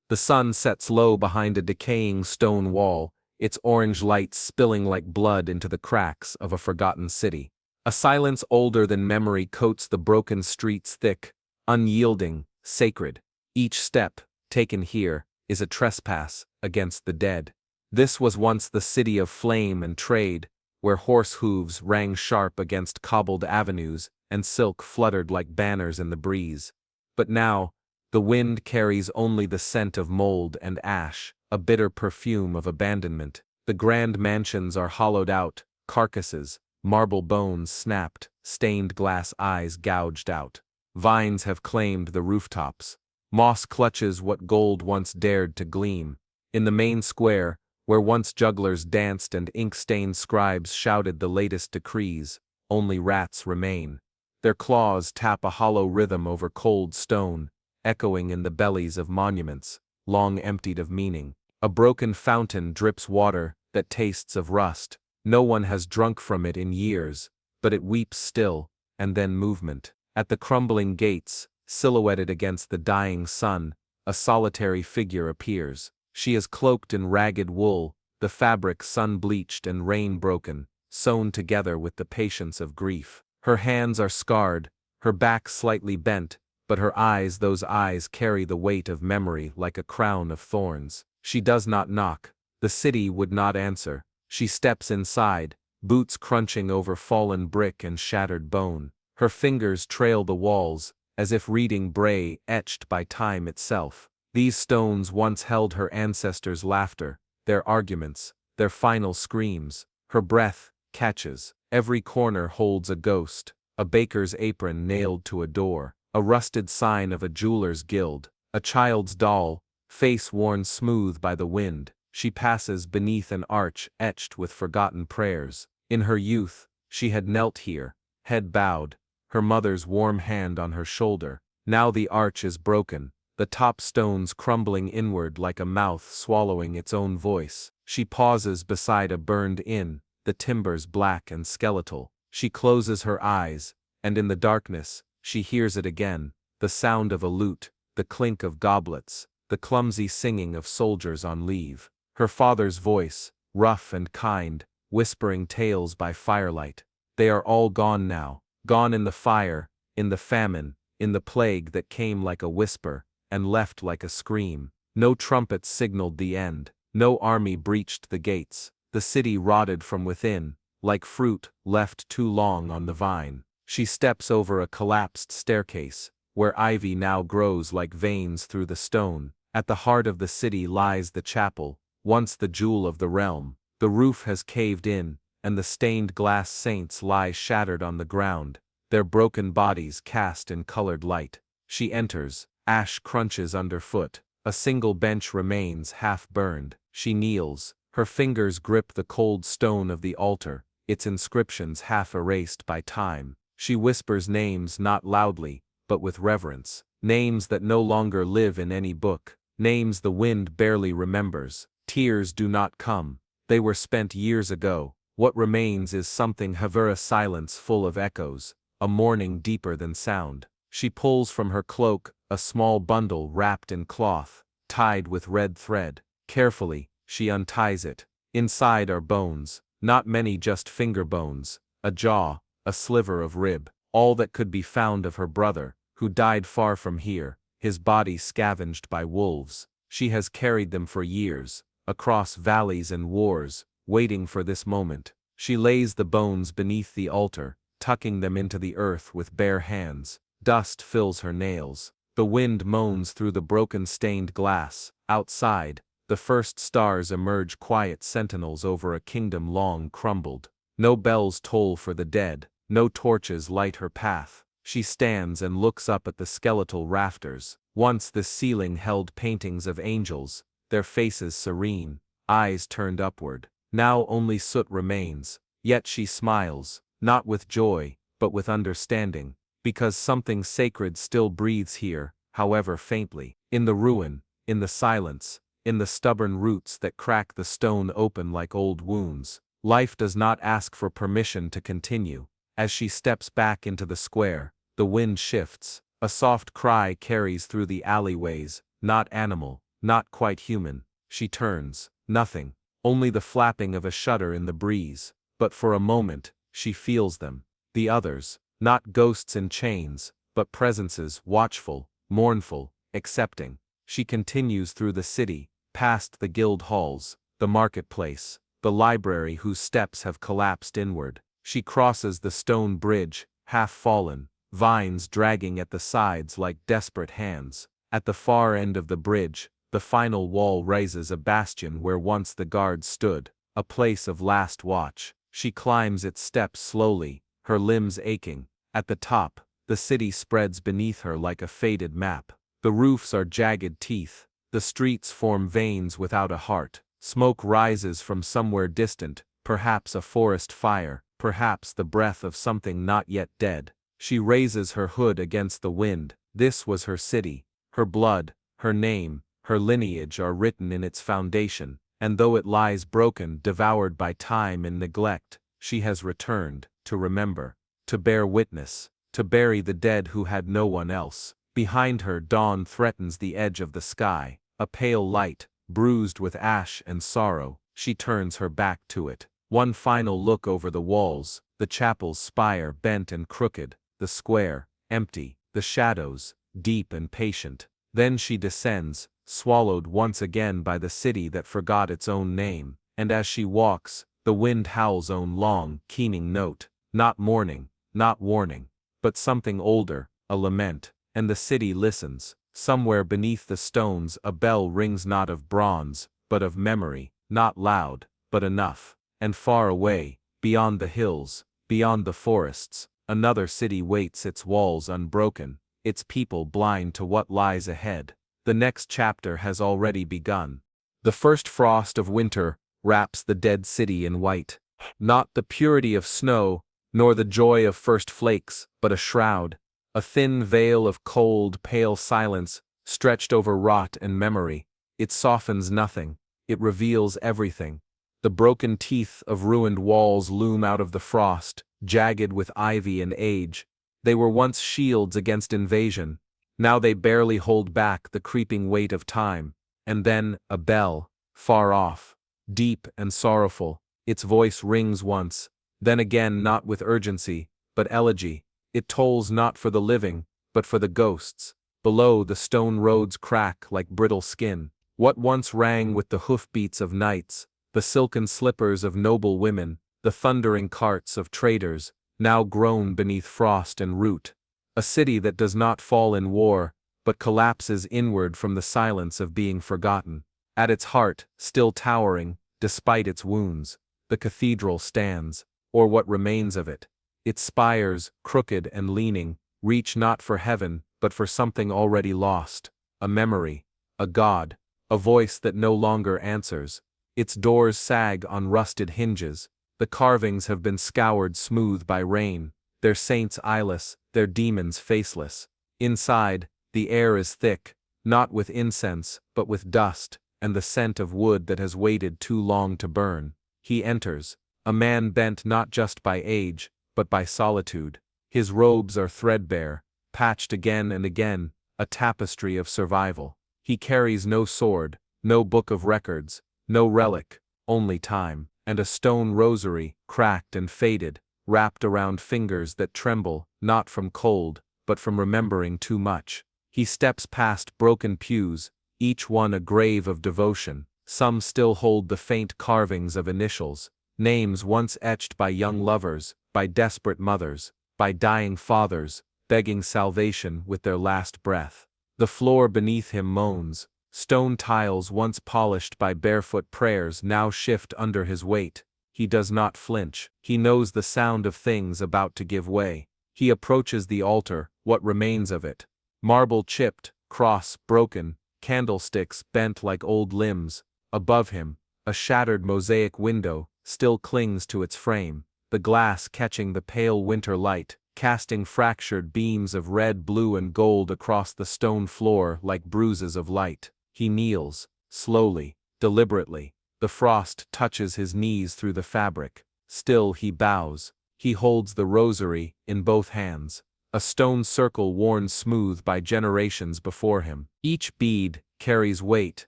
The sun sets low behind a decaying stone wall, its orange light spilling like blood into the cracks of a forgotten city. A silence older than memory coats the broken streets thick, unyielding, sacred. Each step, taken here, is a trespass against the dead. This was once the city of flame and trade, where horse hooves rang sharp against cobbled avenues and silk fluttered like banners in the breeze. But now, the wind carries only the scent of mold and ash, a bitter perfume of abandonment. The grand mansions are hollowed out, carcasses, marble bones snapped, stained glass eyes gouged out. Vines have claimed the rooftops. Moss clutches what gold once dared to gleam. In the main square, where once jugglers danced and ink-stained scribes shouted the latest decrees, only rats remain. Their claws tap a hollow rhythm over cold stone, echoing in the bellies of monuments, long emptied of meaning. A broken fountain drips water that tastes of rust. No one has drunk from it in years, but it weeps still, and then movement. At the crumbling gates, silhouetted against the dying sun, a solitary figure appears. She is cloaked in ragged wool, the fabric sun-bleached and rain-broken, sewn together with the patience of grief. Her hands are scarred, her back slightly bent, but her eyes, those eyes carry the weight of memory like a crown of thorns. She does not knock. The city would not answer. She steps inside, boots crunching over fallen brick and shattered bone. Her fingers trail the walls, as if reading braille etched by time itself. These stones once held her ancestors' laughter, their arguments, their final screams. Her breath catches. Every corner holds a ghost, a baker's apron nailed to a door, a rusted sign of a jeweler's guild, a child's doll, face worn smooth by the wind. She passes beneath an arch etched with forgotten prayers. In her youth, she had knelt here, head bowed, her mother's warm hand on her shoulder. Now the arch is broken, the top stones crumbling inward like a mouth swallowing its own voice. She pauses beside a burned inn, the timbers black and skeletal. She closes her eyes, and in the darkness, she hears it again, the sound of a lute, the clink of goblets, the clumsy singing of soldiers on leave. Her father's voice, rough and kind, whispering tales by firelight. They are all gone now, gone in the fire, in the famine, in the plague that came like a whisper, and left like a scream. No trumpet signaled the end, no army breached the gates. The city rotted from within, like fruit left too long on the vine. She steps over a collapsed staircase, where ivy now grows like veins through the stone. At the heart of the city lies the chapel, once the jewel of the realm. The roof has caved in, and the stained glass saints lie shattered on the ground, their broken bodies cast in colored light. She enters, ash crunches underfoot. A single bench remains half burned. She kneels, her fingers grip the cold stone of the altar, its inscriptions half erased by time. She whispers names not loudly, but with reverence. Names that no longer live in any book. Names the wind barely remembers. Tears do not come. They were spent years ago. What remains is something a silence full of echoes, a mourning deeper than sound. She pulls from her cloak a small bundle wrapped in cloth, tied with red thread. Carefully, she unties it. Inside are bones, not many, just finger bones, a jaw, a sliver of rib, all that could be found of her brother, who died far from here, his body scavenged by wolves. She has carried them for years, across valleys and wars, waiting for this moment. She lays the bones beneath the altar, tucking them into the earth with bare hands. Dust fills her nails. The wind moans through the broken stained glass. Outside, the first stars emerge, quiet sentinels over a kingdom long crumbled. No bells toll for the dead, no torches light her path. She stands and looks up at the skeletal rafters. Once this ceiling held paintings of angels, their faces serene, eyes turned upward. Now only soot remains, yet she smiles, not with joy, but with understanding, because something sacred still breathes here, however faintly. In the ruin, in the silence, in the stubborn roots that crack the stone open like old wounds. Life does not ask for permission to continue. As she steps back into the square, the wind shifts. A soft cry carries through the alleyways, not animal, not quite human. She turns. Nothing. Only the flapping of a shutter in the breeze. But for a moment, she feels them. The others. Not ghosts in chains, but presences, watchful, mournful, accepting. She continues through the city, past the guild halls, the marketplace, the library whose steps have collapsed inward. She crosses the stone bridge, half fallen, vines dragging at the sides like desperate hands. At the far end of the bridge, the final wall raises a bastion where once the guards stood, a place of last watch. She climbs its steps slowly, her limbs aching. At the top, the city spreads beneath her like a faded map. The roofs are jagged teeth, the streets form veins without a heart. Smoke rises from somewhere distant, perhaps a forest fire, perhaps the breath of something not yet dead. She raises her hood against the wind. This was her city. Her blood, her name, her lineage are written in its foundation, and though it lies broken, devoured by time and neglect, she has returned, to remember, to bear witness, to bury the dead who had no one else. Behind her, dawn threatens the edge of the sky, a pale light, bruised with ash and sorrow. She turns her back to it. One final look over the walls, the chapel's spire bent and crooked, the square, empty, the shadows, deep and patient. Then she descends, swallowed once again by the city that forgot its own name, and as she walks, the wind howls own long, keening note, not mourning, not warning, but something older, a lament, and the city listens. Somewhere beneath the stones a bell rings, not of bronze, but of memory, not loud, but enough. And far away, beyond the hills, beyond the forests, another city waits, its walls unbroken, its people blind to what lies ahead. The next chapter has already begun. The first frost of winter wraps the dead city in white. Not the purity of snow, nor the joy of first flakes, but a shroud, a thin veil of cold, pale silence, stretched over rot and memory. It softens nothing, it reveals everything. The broken teeth of ruined walls loom out of the frost, jagged with ivy and age. They were once shields against invasion. Now they barely hold back the creeping weight of time. And then, a bell, far off, deep and sorrowful. Its voice rings once, then again, not with urgency, but elegy. It tolls not for the living, but for the ghosts. Below, the stone roads crack like brittle skin. What once rang with the hoofbeats of knights, the silken slippers of noble women, the thundering carts of traders, now groan beneath frost and root. A city that does not fall in war, but collapses inward from the silence of being forgotten. At its heart, still towering, despite its wounds, the cathedral stands, or what remains of it. Its spires, crooked and leaning, reach not for heaven, but for something already lost, a memory, a god, a voice that no longer answers. Its doors sag on rusted hinges, the carvings have been scoured smooth by rain, their saints eyeless, their demons faceless. Inside, the air is thick, not with incense, but with dust, and the scent of wood that has waited too long to burn. He enters, a man bent not just by age, but by solitude. His robes are threadbare, patched again and again, a tapestry of survival. He carries no sword, no book of records, no relic, only time, and a stone rosary, cracked and faded, wrapped around fingers that tremble, not from cold, but from remembering too much. He steps past broken pews, each one a grave of devotion. Some still hold the faint carvings of initials, names once etched by young lovers, by desperate mothers, by dying fathers, begging salvation with their last breath. The floor beneath him moans. Stone tiles once polished by barefoot prayers now shift under his weight. He does not flinch. He knows the sound of things about to give way. He approaches the altar, what remains of it. Marble chipped, cross broken, candlesticks bent like old limbs. Above him, a shattered mosaic window still clings to its frame, the glass catching the pale winter light, casting fractured beams of red, blue and gold across the stone floor like bruises of light. He kneels, slowly, deliberately. The frost touches his knees through the fabric. Still he bows. He holds the rosary in both hands, a stone circle worn smooth by generations before him. Each bead carries weight,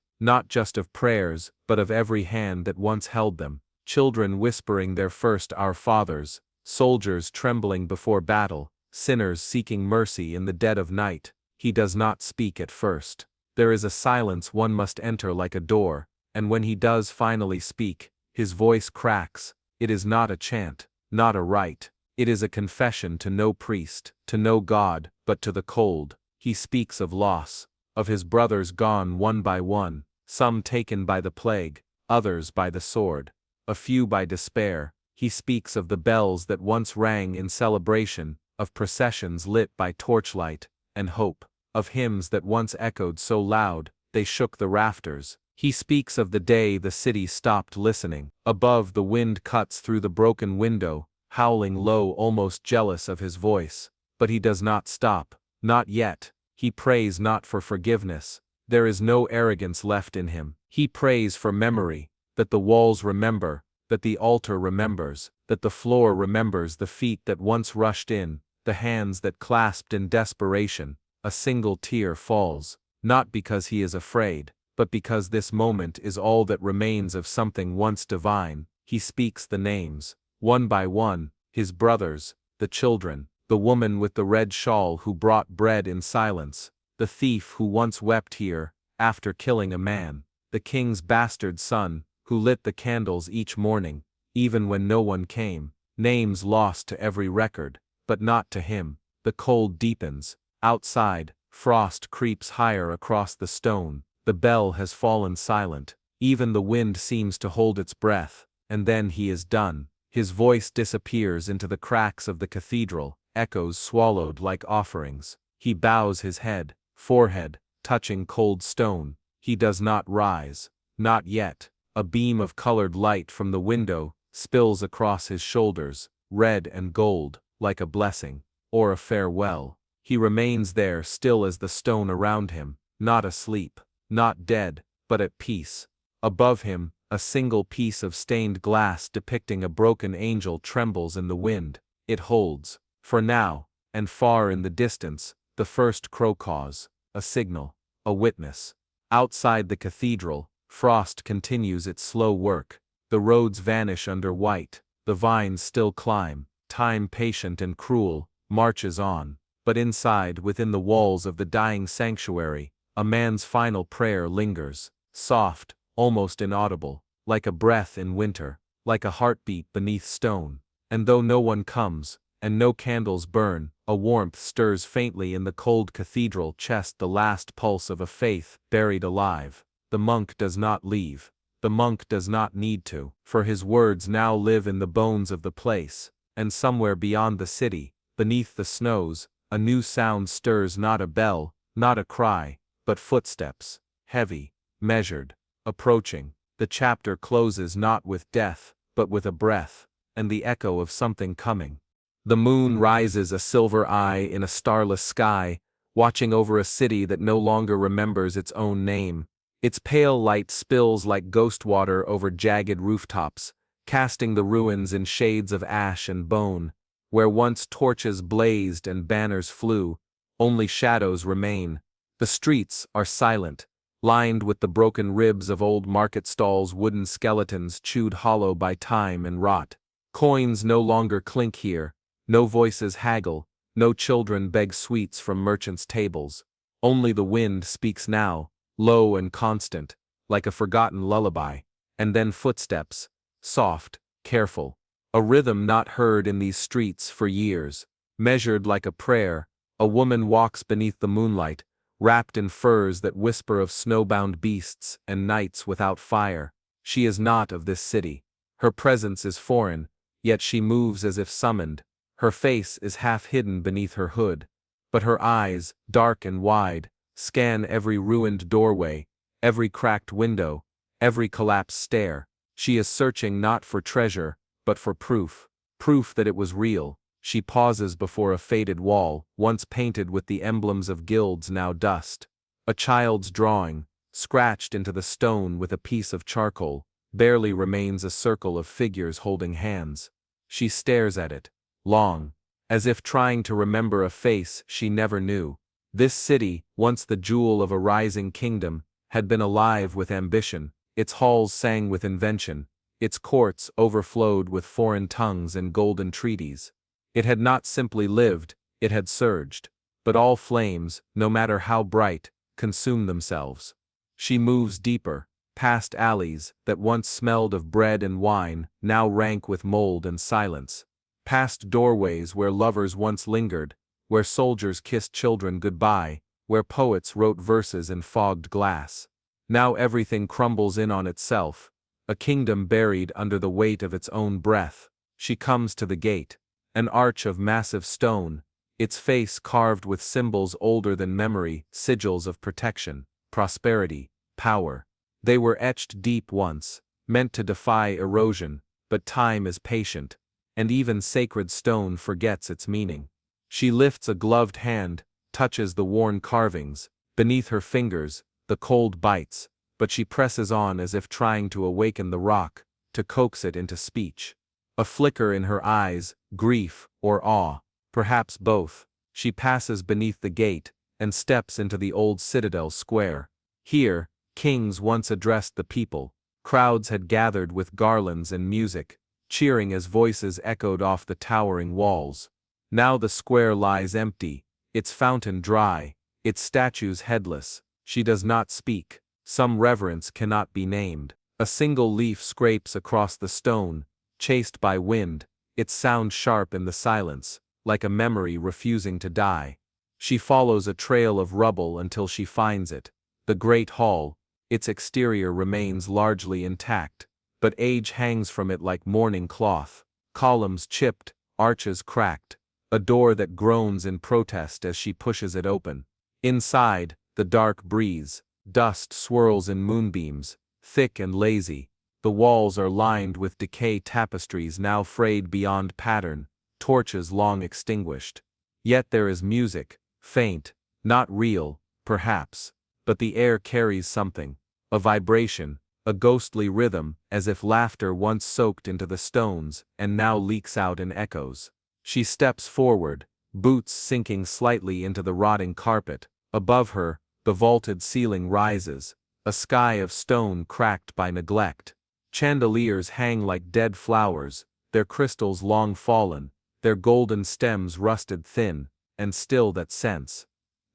not just of prayers, but of every hand that once held them, children whispering their first Our Fathers, soldiers trembling before battle, sinners seeking mercy in the dead of night. He does not speak at first. There is a silence one must enter like a door, and when he does finally speak, his voice cracks. It is not a chant, not a rite. It is a confession to no priest, to no god, but to the cold. He speaks of loss, of his brothers gone one by one, some taken by the plague, others by the sword, a few by despair. He speaks of the bells that once rang in celebration, of processions lit by torchlight and hope, of hymns that once echoed so loud they shook the rafters. He speaks of the day the city stopped listening. Above, the wind cuts through the broken window, howling low, almost jealous of his voice. But he does not stop, not yet. He prays not for forgiveness. There is no arrogance left in him. He prays for memory, that the walls remember, that the altar remembers, that the floor remembers the feet that once rushed in, the hands that clasped in desperation. A single tear falls, not because he is afraid, but because this moment is all that remains of something once divine. He speaks the names, one by one, his brothers, the children, the woman with the red shawl who brought bread in silence, the thief who once wept here, after killing a man, the king's bastard son, who lit the candles each morning, even when no one came. Names lost to every record, but not to him. The cold deepens. Outside, frost creeps higher across the stone. The bell has fallen silent. Even the wind seems to hold its breath. And then he is done. His voice disappears into the cracks of the cathedral, echoes swallowed like offerings. He bows his head, forehead touching cold stone. He does not rise. Not yet. A beam of colored light from the window spills across his shoulders, red and gold, like a blessing, or a farewell. He remains there still as the stone around him, not asleep, not dead, but at peace. Above him, a single piece of stained glass depicting a broken angel trembles in the wind. It holds, for now, and far in the distance, the first crow caws, a signal, a witness. Outside the cathedral, frost continues its slow work. The roads vanish under white, the vines still climb. Time, patient and cruel, marches on. But inside, within the walls of the dying sanctuary, a man's final prayer lingers, soft, almost inaudible, like a breath in winter, like a heartbeat beneath stone. And though no one comes, and no candles burn, a warmth stirs faintly in the cold cathedral chest, the last pulse of a faith buried alive. The monk does not leave. The monk does not need to, for his words now live in the bones of the place. And somewhere beyond the city, beneath the snows, a new sound stirs, not a bell, not a cry, but footsteps, heavy, measured, approaching. The chapter closes not with death, but with a breath, and the echo of something coming. The moon rises, a silver eye in a starless sky, watching over a city that no longer remembers its own name. Its pale light spills like ghost water over jagged rooftops, casting the ruins in shades of ash and bone. Where once torches blazed and banners flew, only shadows remain. The streets are silent, lined with the broken ribs of old market stalls, wooden skeletons chewed hollow by time and rot. Coins no longer clink here, no voices haggle, no children beg sweets from merchants' tables. Only the wind speaks now, low and constant, like a forgotten lullaby. And then footsteps, soft, careful. A rhythm not heard in these streets for years, measured like a prayer. A woman walks beneath the moonlight, wrapped in furs that whisper of snowbound beasts and nights without fire. She is not of this city. Her presence is foreign, yet she moves as if summoned. Her face is half hidden beneath her hood, but her eyes, dark and wide, scan every ruined doorway, every cracked window, every collapsed stair. She is searching not for treasure, but for proof. Proof that it was real. She pauses before a faded wall, once painted with the emblems of guilds, now dust. A child's drawing, scratched into the stone with a piece of charcoal, barely remains a circle of figures holding hands. She stares at it, long, as if trying to remember a face she never knew. This city, once the jewel of a rising kingdom, had been alive with ambition, its halls sang with invention, its courts overflowed with foreign tongues and golden treaties. It had not simply lived, it had surged. But all flames, no matter how bright, consume themselves. She moves deeper, past alleys that once smelled of bread and wine, now rank with mold and silence. Past doorways where lovers once lingered, where soldiers kissed children goodbye, where poets wrote verses in fogged glass. Now everything crumbles in on itself, a kingdom buried under the weight of its own breath. She comes to the gate, an arch of massive stone, its face carved with symbols older than memory, sigils of protection, prosperity, power. They were etched deep once, meant to defy erosion, but time is patient, and even sacred stone forgets its meaning. She lifts a gloved hand, touches the worn carvings, beneath her fingers, the cold bites, but she presses on as if trying to awaken the rock, to coax it into speech. A flicker in her eyes, grief or awe, perhaps both. She passes beneath the gate, and steps into the old citadel square. Here, kings once addressed the people, crowds had gathered with garlands and music, cheering as voices echoed off the towering walls. Now the square lies empty, its fountain dry, its statues headless. She does not speak, some reverence cannot be named. A single leaf scrapes across the stone, chased by wind, its sound sharp in the silence, like a memory refusing to die. She follows a trail of rubble until she finds it, the great hall. Its exterior remains largely intact, but age hangs from it like mourning cloth, columns chipped, arches cracked, a door that groans in protest as she pushes it open. Inside, the dark breeze, dust swirls in moonbeams, thick and lazy. The walls are lined with decay tapestries now frayed beyond pattern, torches long extinguished. Yet there is music, faint, not real, perhaps, but the air carries something, a vibration, a ghostly rhythm, as if laughter once soaked into the stones and now leaks out in echoes. She steps forward, boots sinking slightly into the rotting carpet. Above her, the vaulted ceiling rises, a sky of stone cracked by neglect. Chandeliers hang like dead flowers, their crystals long fallen, their golden stems rusted thin, and still that sense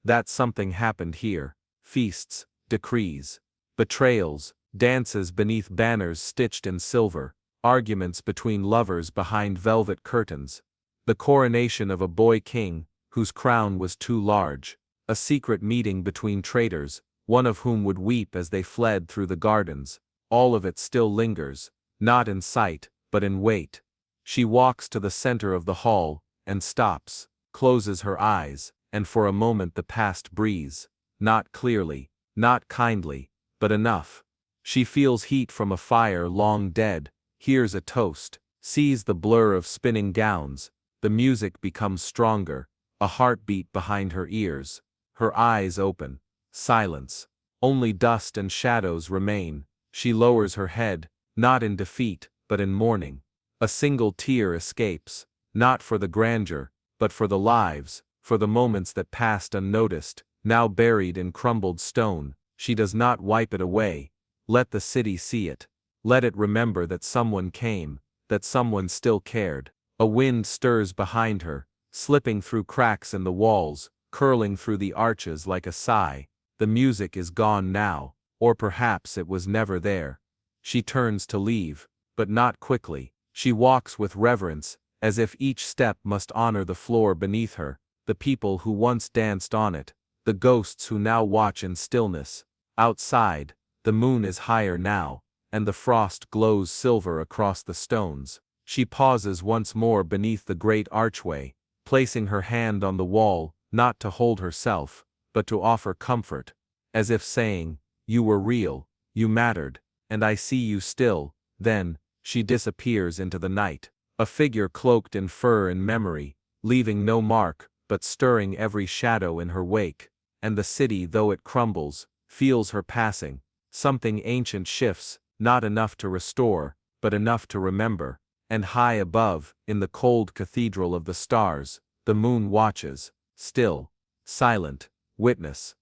that something happened here. Feasts, decrees, betrayals, dances beneath banners stitched in silver, arguments between lovers behind velvet curtains, the coronation of a boy king, whose crown was too large, a secret meeting between traitors, one of whom would weep as they fled through the gardens. All of it still lingers, not in sight, but in weight. She walks to the center of the hall, and stops, closes her eyes, and for a moment the past breathes, not clearly, not kindly, but enough. She feels heat from a fire long dead, hears a toast, sees the blur of spinning gowns, the music becomes stronger, a heartbeat behind her ears. Her eyes open. Silence. Only dust and shadows remain. She lowers her head, not in defeat, but in mourning. A single tear escapes, not for the grandeur, but for the lives, for the moments that passed unnoticed, now buried in crumbled stone. She does not wipe it away. Let the city see it. Let it remember that someone came, that someone still cared. A wind stirs behind her, slipping through cracks in the walls, curling through the arches like a sigh. The music is gone now, or perhaps it was never there. She turns to leave, but not quickly. She walks with reverence, as if each step must honor the floor beneath her, the people who once danced on it, the ghosts who now watch in stillness. Outside, the moon is higher now, and the frost glows silver across the stones. She pauses once more beneath the great archway, placing her hand on the wall, not to hold herself, but to offer comfort, as if saying, "You were real, you mattered, and I see you still." Then, she disappears into the night, a figure cloaked in fur and memory, leaving no mark, but stirring every shadow in her wake. And the city, though it crumbles, feels her passing. Something ancient shifts, not enough to restore, but enough to remember. And high above, in the cold cathedral of the stars, the moon watches, still, silent, witness.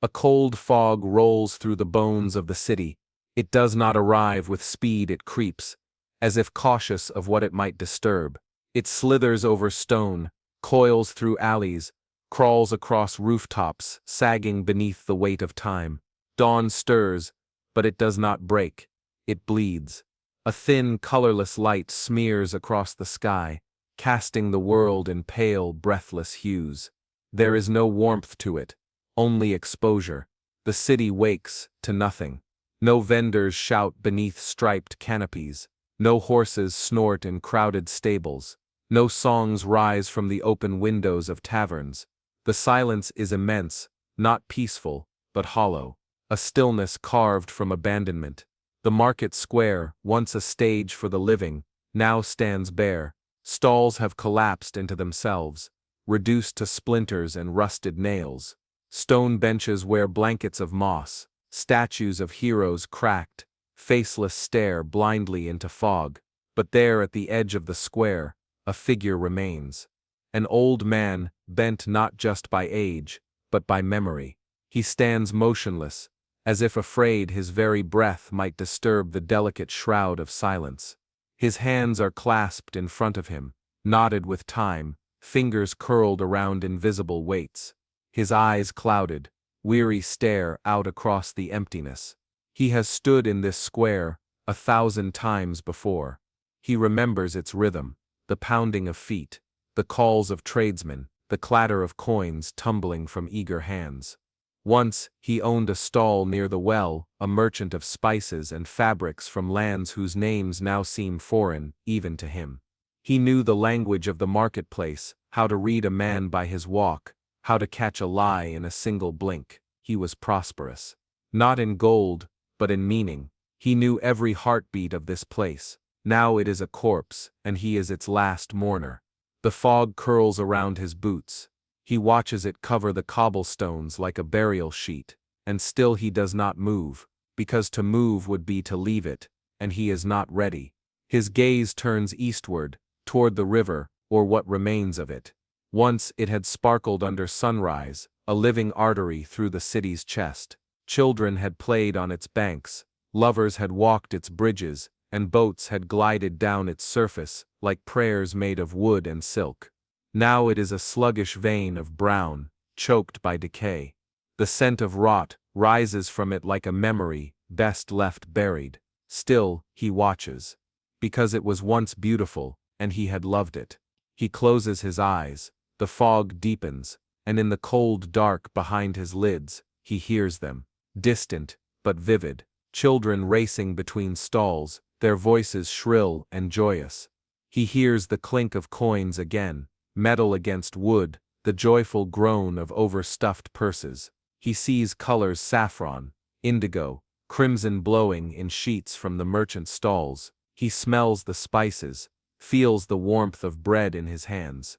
A cold fog rolls through the bones of the city. It does not arrive with speed, it creeps, as if cautious of what it might disturb. It slithers over stone, coils through alleys, crawls across rooftops, sagging beneath the weight of time. Dawn stirs, but it does not break. It bleeds. A thin, colorless light smears across the sky, casting the world in pale, breathless hues. There is no warmth to it, only exposure. The city wakes to nothing. No vendors shout beneath striped canopies. No horses snort in crowded stables. No songs rise from the open windows of taverns. The silence is immense, not peaceful, but hollow. A stillness carved from abandonment. The market square, once a stage for the living, now stands bare. Stalls have collapsed into themselves, reduced to splinters and rusted nails. Stone benches wear blankets of moss. Statues of heroes cracked, faceless stare blindly into fog. But there at the edge of the square, a figure remains. An old man, bent not just by age, but by memory. He stands motionless, as if afraid his very breath might disturb the delicate shroud of silence. His hands are clasped in front of him, knotted with time, fingers curled around invisible weights. His eyes clouded, weary stare out across the emptiness. He has stood in this square 1,000 times before. He remembers its rhythm, the pounding of feet, the calls of tradesmen, the clatter of coins tumbling from eager hands. Once, he owned a stall near the well, a merchant of spices and fabrics from lands whose names now seem foreign, even to him. He knew the language of the marketplace, how to read a man by his walk, how to catch a lie in a single blink. He was prosperous. Not in gold, but in meaning. He knew every heartbeat of this place. Now it is a corpse, and he is its last mourner. The fog curls around his boots. He watches it cover the cobblestones like a burial sheet, and still he does not move, because to move would be to leave it, and he is not ready. His gaze turns eastward, toward the river, or what remains of it. Once it had sparkled under sunrise, a living artery through the city's chest. Children had played on its banks, lovers had walked its bridges, and boats had glided down its surface, like prayers made of wood and silk. Now it is a sluggish vein of brown, choked by decay. The scent of rot rises from it like a memory, best left buried. Still, he watches. Because it was once beautiful, and he had loved it. He closes his eyes, the fog deepens, and in the cold dark behind his lids, he hears them. Distant, but vivid. Children racing between stalls, their voices shrill and joyous. He hears the clink of coins again. Metal against wood, the joyful groan of overstuffed purses. He sees colors saffron, indigo, crimson blowing in sheets from the merchant's stalls. He smells the spices, feels the warmth of bread in his hands.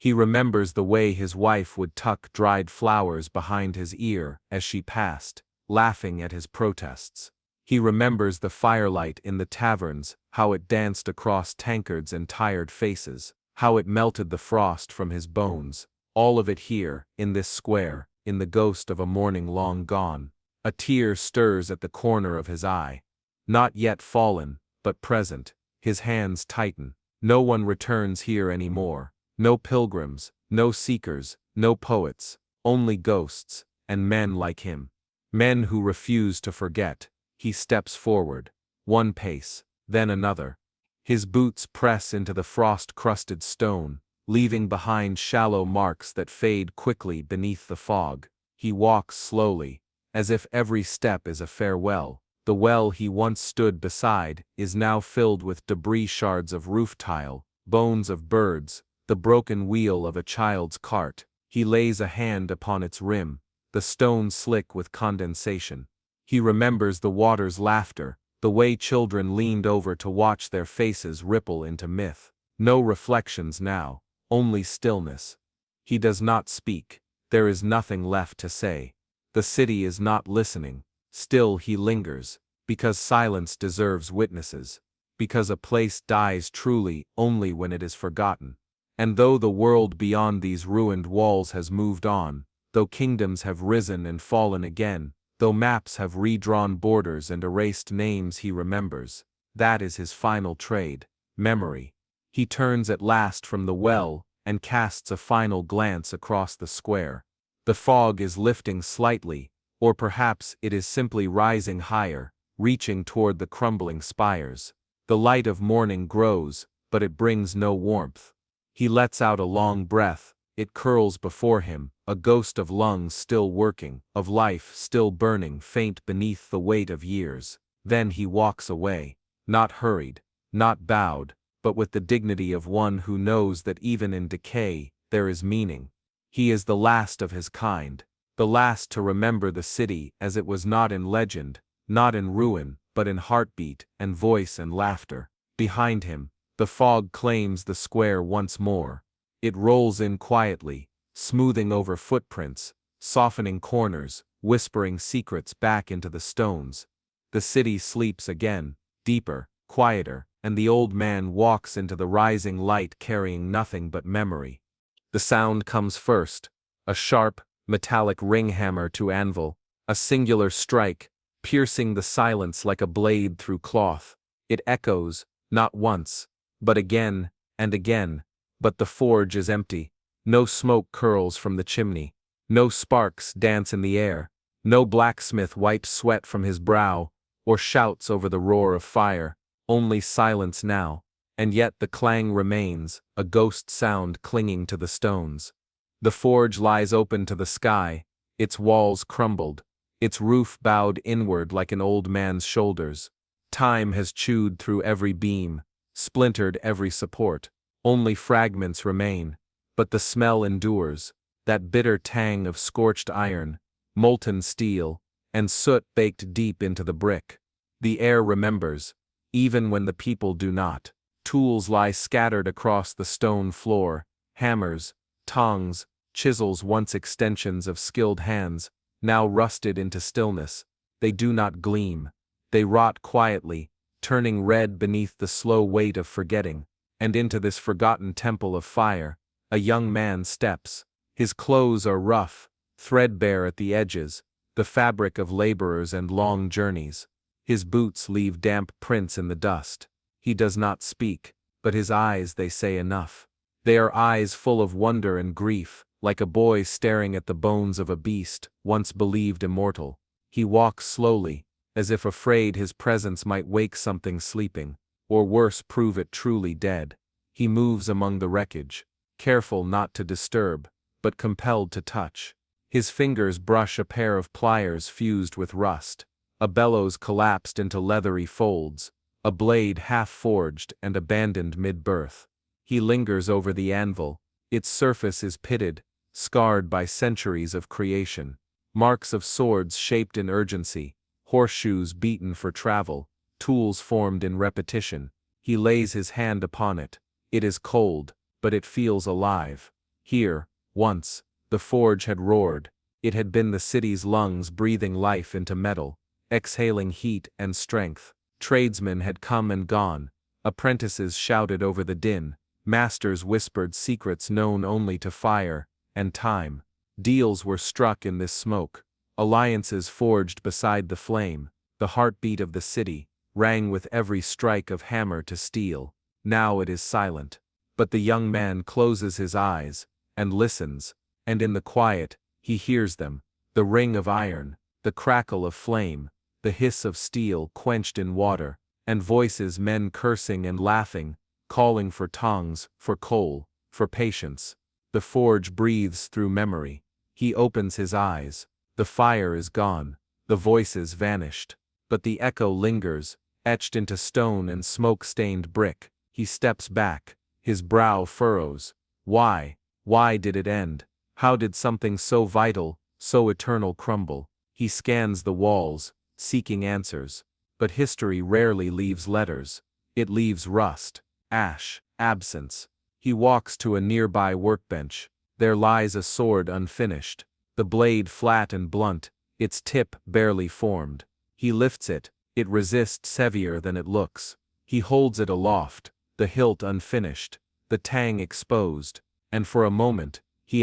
He remembers the way his wife would tuck dried flowers behind his ear as she passed, laughing at his protests. He remembers the firelight in the taverns, how it danced across tankards and tired faces. How it melted the frost from his bones, all of it here, in this square, in the ghost of a morning long gone. A tear stirs at the corner of his eye. Not yet fallen, but present, his hands tighten. No one returns here anymore. No pilgrims, no seekers, no poets, only ghosts, and men like him. Men who refuse to forget. He steps forward, one pace, then another. His boots press into the frost-crusted stone, leaving behind shallow marks that fade quickly beneath the fog. He walks slowly, as if every step is a farewell. The well he once stood beside is now filled with debris, shards of roof tile, bones of birds, the broken wheel of a child's cart. He lays a hand upon its rim, the stone slick with condensation. He remembers the water's laughter, the way children leaned over to watch their faces ripple into myth. No reflections now, only stillness. He does not speak. There is nothing left to say. The city is not listening. Still he lingers, because silence deserves witnesses. Because a place dies truly only when it is forgotten. And though the world beyond these ruined walls has moved on, though kingdoms have risen and fallen again, though maps have redrawn borders and erased names he remembers. That is his final trade, memory. He turns at last from the well and casts a final glance across the square. The fog is lifting slightly, or perhaps it is simply rising higher, reaching toward the crumbling spires. The light of morning grows, but it brings no warmth. He lets out a long breath, it curls before him, a ghost of lungs still working, of life still burning faint beneath the weight of years. Then he walks away, not hurried, not bowed, but with the dignity of one who knows that even in decay, there is meaning. He is the last of his kind, the last to remember the city as it was, not in legend, not in ruin, but in heartbeat and voice and laughter. Behind him, the fog claims the square once more. It rolls in quietly, smoothing over footprints, softening corners, whispering secrets back into the stones. The city sleeps again, deeper, quieter, and the old man walks into the rising light carrying nothing but memory. The sound comes first, a sharp, metallic ring hammer to anvil, a singular strike, piercing the silence like a blade through cloth. It echoes, not once, but again and again, but the forge is empty. No smoke curls from the chimney, no sparks dance in the air, no blacksmith wipes sweat from his brow, or shouts over the roar of fire. Only silence now, and yet the clang remains, a ghost sound clinging to the stones. The forge lies open to the sky, its walls crumbled, its roof bowed inward like an old man's shoulders. Time has chewed through every beam, splintered every support. Only fragments remain, but the smell endures, that bitter tang of scorched iron, molten steel, and soot baked deep into the brick. The air remembers, even when the people do not. Tools lie scattered across the stone floor, hammers, tongs, chisels once extensions of skilled hands, now rusted into stillness. They do not gleam. They rot quietly, turning red beneath the slow weight of forgetting. And into this forgotten temple of fire, a young man steps. His clothes are rough, threadbare at the edges, the fabric of laborers and long journeys. His boots leave damp prints in the dust. He does not speak, but his eyes, they say enough. They are eyes full of wonder and grief, like a boy staring at the bones of a beast, once believed immortal. He walks slowly, as if afraid his presence might wake something sleeping, or worse, prove it truly dead. He moves among the wreckage, careful not to disturb, but compelled to touch. His fingers brush a pair of pliers fused with rust. A bellows collapsed into leathery folds, a blade half-forged and abandoned mid-birth. He lingers over the anvil, its surface is pitted, scarred by centuries of creation. Marks of swords shaped in urgency, horseshoes beaten for travel, tools formed in repetition. He lays his hand upon it. It is cold, but it feels alive. Here, once, the forge had roared. It had been the city's lungs breathing life into metal, exhaling heat and strength. Tradesmen had come and gone, apprentices shouted over the din, masters whispered secrets known only to fire and time. Deals were struck in this smoke, alliances forged beside the flame. The heartbeat of the city rang with every strike of hammer to steel. Now it is silent, but the young man closes his eyes and listens, and in the quiet, he hears them, the ring of iron, the crackle of flame, the hiss of steel quenched in water, and voices, men cursing and laughing, calling for tongs, for coal, for patience. The forge breathes through memory. He opens his eyes. The fire is gone, the voices vanished, but the echo lingers, etched into stone and smoke-stained brick. He steps back, his brow furrows. Why did it end? How did something so vital, so eternal crumble? He scans the walls, seeking answers. But history rarely leaves letters. It leaves rust, ash, absence. He walks to a nearby workbench. There lies a sword unfinished, the blade flat and blunt, its tip barely formed. He lifts it. It resists heavier than it looks. He holds it aloft, the hilt unfinished, the tang exposed, and for a moment, he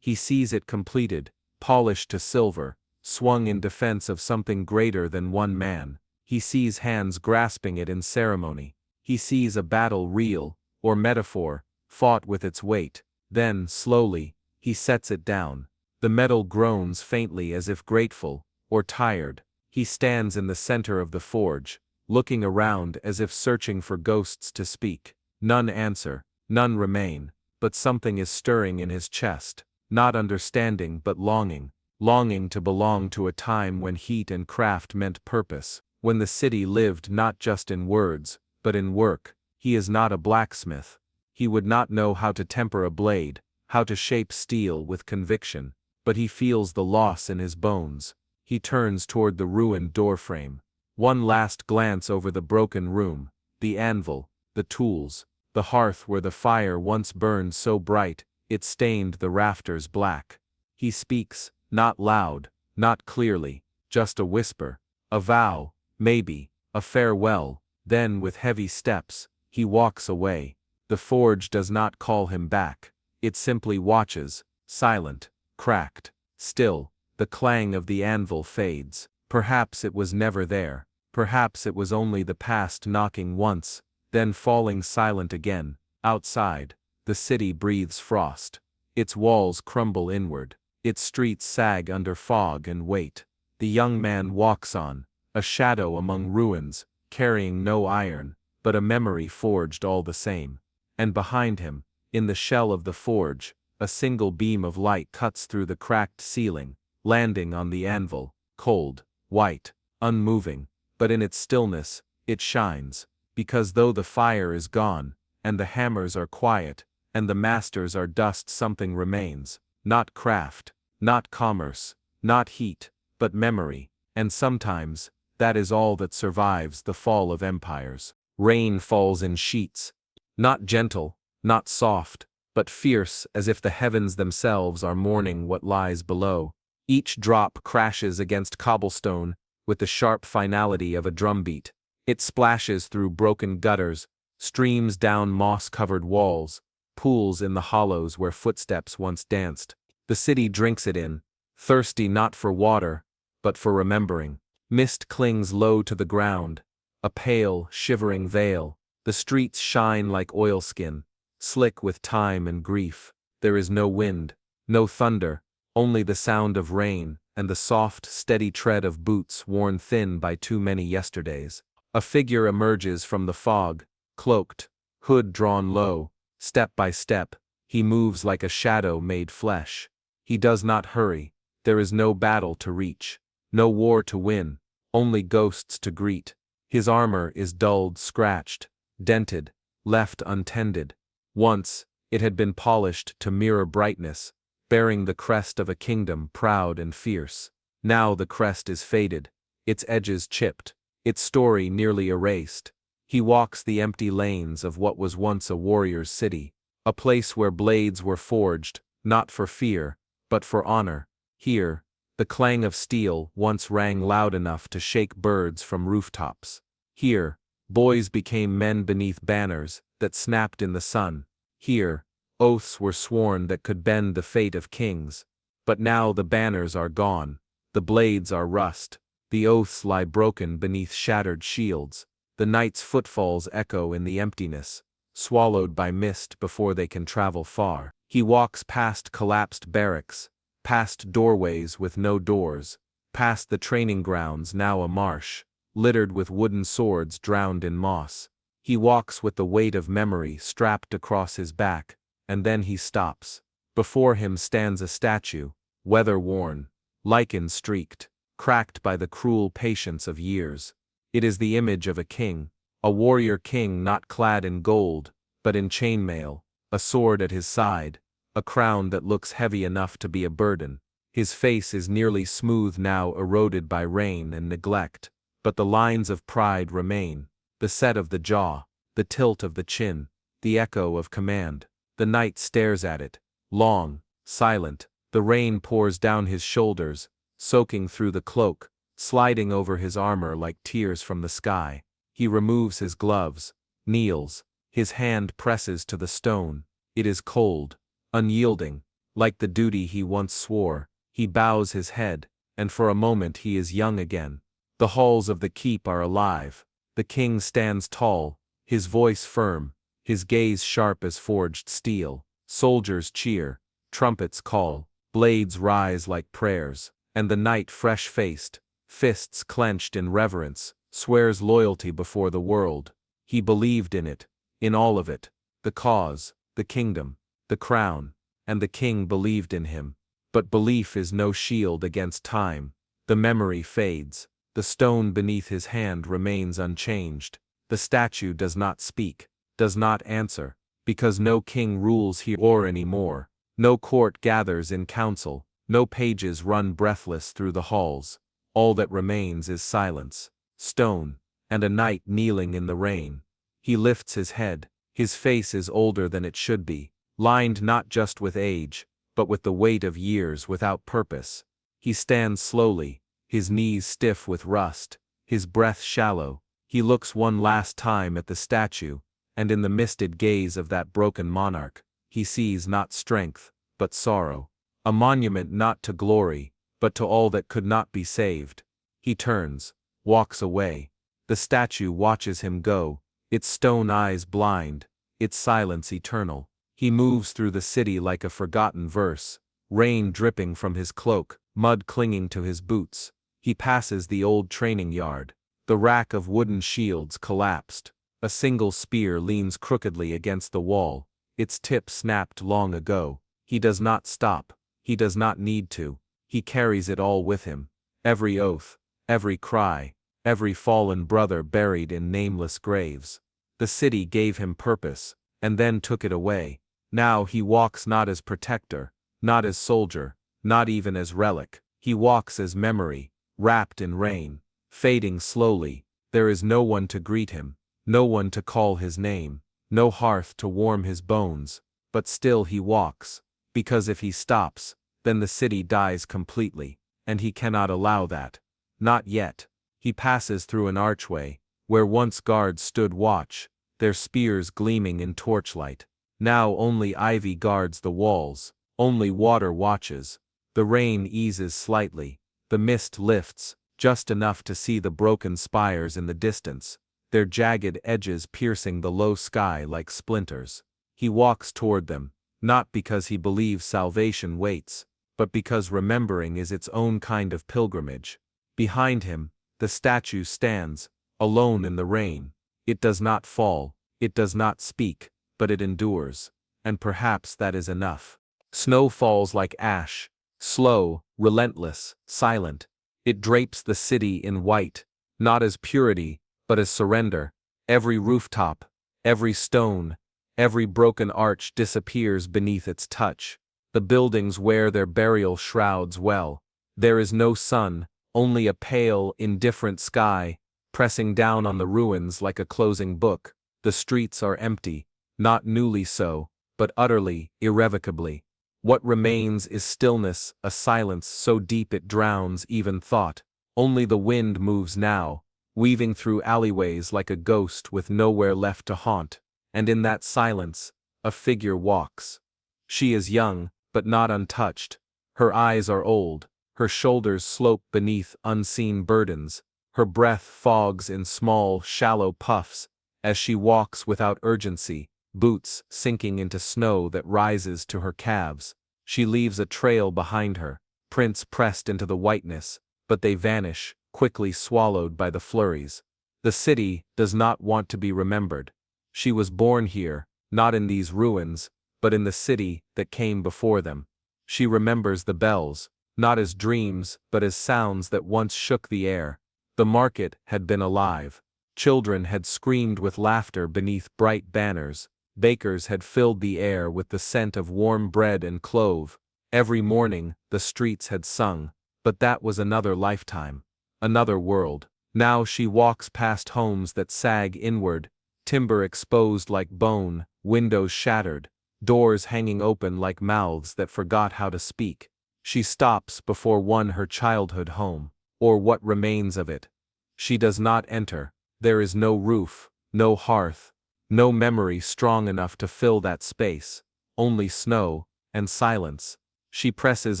He sees it completed, polished to silver, swung in defense of something greater than one man. He sees hands grasping it in ceremony. He sees a battle real, or metaphor, fought with its weight. Then, slowly, he sets it down. The metal groans faintly as if grateful, or tired. He stands in the center of the forge, looking around as if searching for ghosts to speak. None answer, none remain, but something is stirring in his chest, not understanding but longing, longing to belong to a time when heat and craft meant purpose, when the city lived not just in words, but in work. He is not a blacksmith. He would not know how to temper a blade, how to shape steel with conviction, but he feels the loss in his bones. He turns toward the ruined doorframe. One last glance over the broken room, the anvil, the tools, the hearth where the fire once burned so bright, it stained the rafters black. He speaks, not loud, not clearly, just a whisper, a vow, maybe, a farewell. Then with heavy steps, he walks away. The forge does not call him back. It simply watches, silent, cracked, still. The clang of the anvil fades. Perhaps it was never there. Perhaps it was only the past knocking once, then falling silent again. Outside, the city breathes frost. Its walls crumble inward. Its streets sag under fog and weight. The young man walks on, a shadow among ruins, carrying no iron, but a memory forged all the same. And behind him, in the shell of the forge, a single beam of light cuts through the cracked ceiling, landing on the anvil, cold, white, unmoving, but in its stillness, it shines, because though the fire is gone, and the hammers are quiet, and the masters are dust, something remains, not craft, not commerce, not heat, but memory, and sometimes, that is all that survives the fall of empires. Rain falls in sheets, not gentle, not soft, but fierce as if the heavens themselves are mourning what lies below. Each drop crashes against cobblestone with the sharp finality of a drumbeat. It splashes through broken gutters, streams down moss-covered walls, pools in the hollows where footsteps once danced. The city drinks it in, thirsty not for water, but for remembering. Mist clings low to the ground, a pale, shivering veil. The streets shine like oilskin, slick with time and grief. There is no wind, no thunder, only the sound of rain and the soft, steady tread of boots worn thin by too many yesterdays. A figure emerges from the fog, cloaked, hood drawn low. Step by step, he moves like a shadow made flesh. He does not hurry. There is no battle to reach, no war to win, only ghosts to greet. His armor is dulled, scratched, dented, left untended. Once, it had been polished to mirror brightness, bearing the crest of a kingdom proud and fierce. Now the crest is faded, its edges chipped, its story nearly erased. He walks the empty lanes of what was once a warrior's city, a place where blades were forged, not for fear, but for honor. Here, the clang of steel once rang loud enough to shake birds from rooftops. Here, boys became men beneath banners that snapped in the sun. Here, oaths were sworn that could bend the fate of kings. But now the banners are gone, the blades are rust, the oaths lie broken beneath shattered shields. The night's footfalls echo in the emptiness, swallowed by mist before they can travel far. He walks past collapsed barracks, past doorways with no doors, past the training grounds now a marsh, littered with wooden swords drowned in moss. He walks with the weight of memory strapped across his back, and then he stops. Before him stands a statue, weather-worn, lichen-streaked, cracked by the cruel patience of years. It is the image of a king, a warrior king not clad in gold, but in chainmail, a sword at his side, a crown that looks heavy enough to be a burden. His face is nearly smooth now, eroded by rain and neglect, but the lines of pride remain, the set of the jaw, the tilt of the chin, the echo of command. The night stares at it, long, silent. The rain pours down his shoulders, soaking through the cloak, sliding over his armor like tears from the sky. He removes his gloves, kneels, his hand presses to the stone. It is cold, unyielding, Like the duty he once swore, he bows his head, and for a moment he is young again. The halls of the keep are alive. The king stands tall, his voice firm, his gaze sharp as forged steel. Soldiers cheer, trumpets call, blades rise like prayers, and the knight fresh-faced, fists clenched in reverence, swears loyalty before the world. He believed in it, in all of it, the cause, the kingdom, the crown, and the king believed in him. But belief is no shield against time. The memory fades. The stone beneath his hand remains unchanged. The statue does not speak, does not answer, because no king rules here or anymore. No court gathers in council, no pages run breathless through the halls. All that remains is silence, stone, and a knight kneeling in the rain. He lifts his head. His face is older than it should be, lined not just with age, but with the weight of years without purpose. He stands slowly, his knees stiff with rust, his breath shallow. He looks one last time at the statue, and in the misted gaze of that broken monarch, he sees not strength, but sorrow. A monument not to glory, but to all that could not be saved. He turns, walks away. The statue watches him go, its stone eyes blind, its silence eternal. He moves through the city like a forgotten verse, rain dripping from his cloak, mud clinging to his boots. He passes the old training yard. The rack of wooden shields collapsed. A single spear leans crookedly against the wall, its tip snapped long ago. He does not stop. He does not need to. He carries it all with him. Every oath, every cry, every fallen brother buried in nameless graves. The city gave him purpose, and then took it away. Now he walks not as protector, not as soldier, not even as relic. He walks as memory, wrapped in rain, fading slowly. There is no one to greet him, no one to call his name, no hearth to warm his bones, but still he walks, because if he stops, then the city dies completely, and he cannot allow that. Not yet. He passes through an archway, where once guards stood watch, their spears gleaming in torchlight. Now only ivy guards the walls, only water watches. The rain eases slightly, the mist lifts, just enough to see the broken spires in the distance, their jagged edges piercing the low sky like splinters. He walks toward them, not because he believes salvation waits, but because remembering is its own kind of pilgrimage. Behind him, the statue stands, alone in the rain. It does not fall, it does not speak, but it endures, and perhaps that is enough. Snow falls like ash, slow, relentless, silent. It drapes the city in white, not as purity, but as surrender. Every rooftop, every stone, every broken arch disappears beneath its touch. The buildings wear their burial shrouds well. There is no sun, only a pale, indifferent sky, pressing down on the ruins like a closing book. The streets are empty, not newly so, but utterly, irrevocably. What remains is stillness, a silence so deep it drowns even thought. Only the wind moves now, weaving through alleyways like a ghost with nowhere left to haunt, and in that silence, a figure walks. She is young, but not untouched. Her eyes are old, her shoulders slope beneath unseen burdens, her breath fogs in small, shallow puffs, as she walks without urgency, boots sinking into snow that rises to her calves. She leaves a trail behind her, prints pressed into the whiteness, but they vanish, quickly swallowed by the flurries. The city does not want to be remembered. She was born here, not in these ruins, but in the city that came before them. She remembers the bells, not as dreams but as sounds that once shook the air. The market had been alive. Children had screamed with laughter beneath bright banners. Bakers had filled the air with the scent of warm bread and clove. Every morning, the streets had sung, but that was another lifetime, another world. Now she walks past homes that sag inward, timber exposed like bone, windows shattered, doors hanging open like mouths that forgot how to speak. She stops before one, her childhood home, or what remains of it. She does not enter. There is no roof, no hearth, no memory strong enough to fill that space, only snow and silence. She presses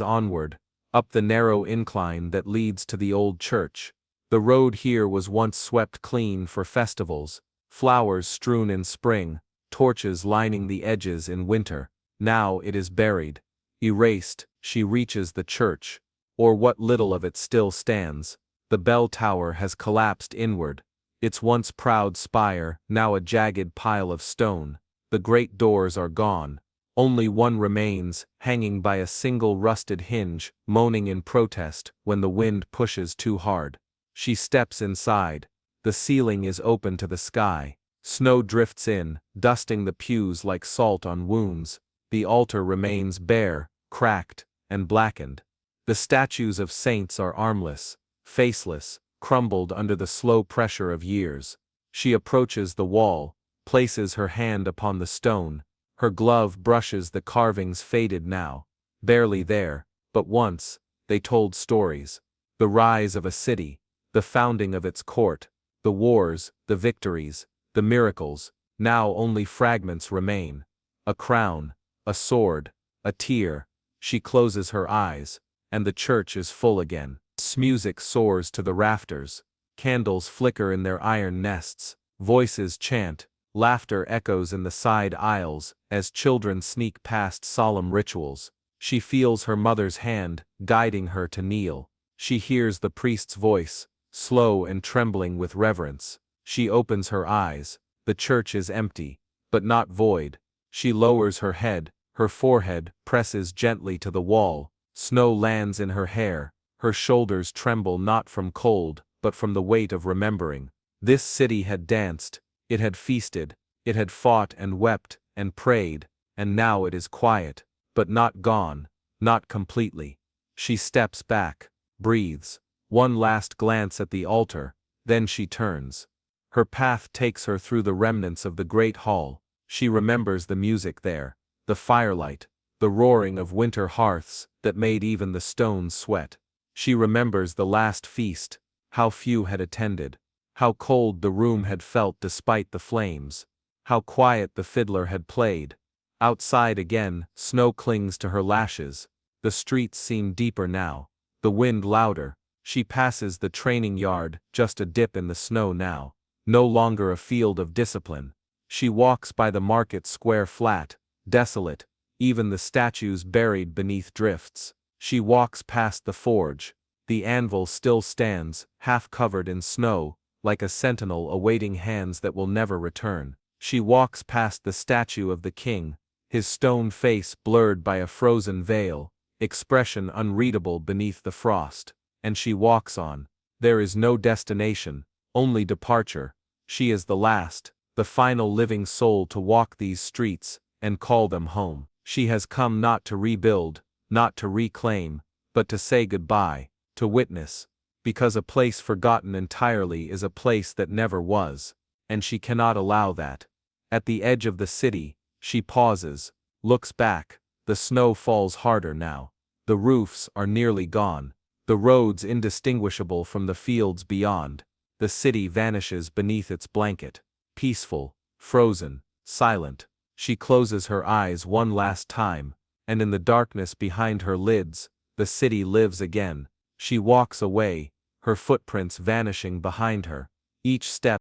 onward, up the narrow incline that leads to the old church. The road here was once swept clean for festivals, flowers strewn in spring, torches lining the edges in winter. Now it is buried. Erased, she reaches the church, or what little of it still stands. The bell tower has collapsed inward, its once proud spire now a jagged pile of stone. The great doors are gone. Only one remains, hanging by a single rusted hinge, moaning in protest when the wind pushes too hard. She steps inside. The ceiling is open to the sky. Snow drifts in, dusting the pews like salt on wounds. The altar remains bare, cracked, and blackened. The statues of saints are armless, faceless, crumbled under the slow pressure of years. She approaches the wall, places her hand upon the stone. Her glove brushes the carvings, faded now. Barely there, but once, they told stories. The rise of a city, the founding of its court, the wars, the victories, the miracles. Now only fragments remain. A crown, a sword, a tear. She closes her eyes, and the church is full again. Music soars to the rafters. Candles flicker in their iron nests. Voices chant. Laughter echoes in the side aisles as children sneak past solemn rituals. She feels her mother's hand, guiding her to kneel. She hears the priest's voice, slow and trembling with reverence. She opens her eyes. The church is empty, but not void. She lowers her head, her forehead presses gently to the wall. Snow lands in her hair. Her shoulders tremble not from cold, but from the weight of remembering. This city had danced. It had feasted, it had fought and wept and prayed, and now it is quiet, but not gone, not completely. She steps back, breathes, one last glance at the altar, then she turns. Her path takes her through the remnants of the great hall. She remembers the music there, the firelight, the roaring of winter hearths that made even the stones sweat. She remembers the last feast, how few had attended. How cold the room had felt despite the flames. How quiet the fiddler had played. Outside again, snow clings to her lashes. The streets seem deeper now. The wind louder. She passes the training yard, just a dip in the snow now. No longer a field of discipline. She walks by the market square flat, desolate, even the statues buried beneath drifts. She walks past the forge. The anvil still stands, half covered in snow, like a sentinel awaiting hands that will never return. She walks past the statue of the king, his stone face blurred by a frozen veil, expression unreadable beneath the frost. And she walks on. There is no destination, only departure. She is the last, the final living soul to walk these streets, and call them home. She has come not to rebuild, not to reclaim, but to say goodbye, to witness. Because a place forgotten entirely is a place that never was, and she cannot allow that. At the edge of the city, she pauses, looks back. The snow falls harder now. The roofs are nearly gone, the roads indistinguishable from the fields beyond. The city vanishes beneath its blanket, peaceful, frozen, silent. She closes her eyes one last time, and in the darkness behind her lids, the city lives again. She walks away, her footprints vanishing behind her. Each step